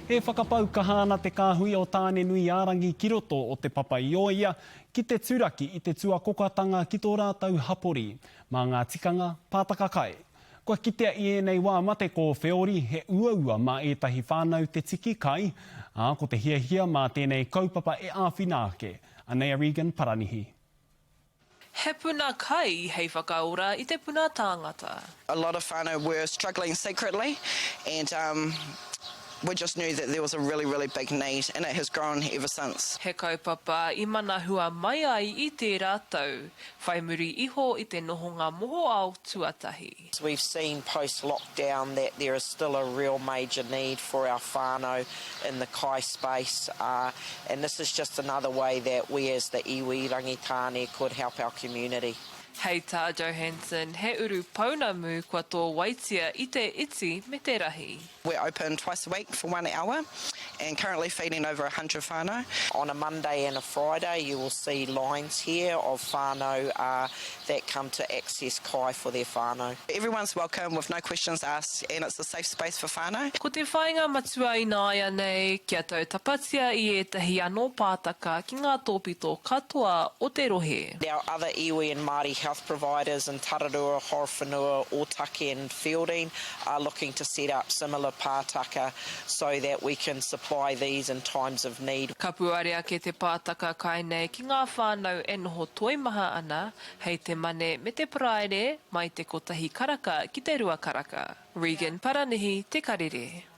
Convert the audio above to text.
He whakapau kahana te kāhui o tāne nui ārangi ki roto o te papa i oia, ki te turaki i te tuakokatanga ki tō rātau hapori, mā ngā tikanga pātaka kai. Kua kitea i enei wā mate ko Whiori he uaua mā ētahi whānau te tiki kai, ko te hiahia mā tēnei kaupapa e āwhina ake. Anea Regan Paranihi. He puna kai hei whakaora i te puna tāngata. A lot of whānau were struggling secretly and we just knew that there was a really, really big need and it has grown ever since. He kaupapa I mana hua mai ai I te rātau, whai muri iho I te nohonga moho au tuatahi. We've seen post-lockdown that there is still a real major need for our whānau in the kai space and this is just another way that we as the iwi rangitane could help our community. Hei tā Johansson, he uru paunamu kua tō waitia I te iti me te rahi. We're open twice a week for 1 hour and currently feeding over 100 whānau. On a Monday and a Friday you will see lines here of whānau that come to access kai for their whānau. Everyone's welcome with no questions asked and it's a safe space for whānau. Ko te whainga matua I nāia nei, kia tau tapatia I etahi anō pātaka ki ngā tōpito katoa o te rohe. Our other iwi and Māori health providers in Tararua, Horowhenua, Otaki and Fielding are looking to set up similar pātaka so that we can supply these in times of need. Ka puarea ke te pātaka kai nei ki ngā whānau e noho toimaha ana, hei te mane me te praere mai te kotahi karaka ki te rua karaka. Regan Paranihi, Te Karere.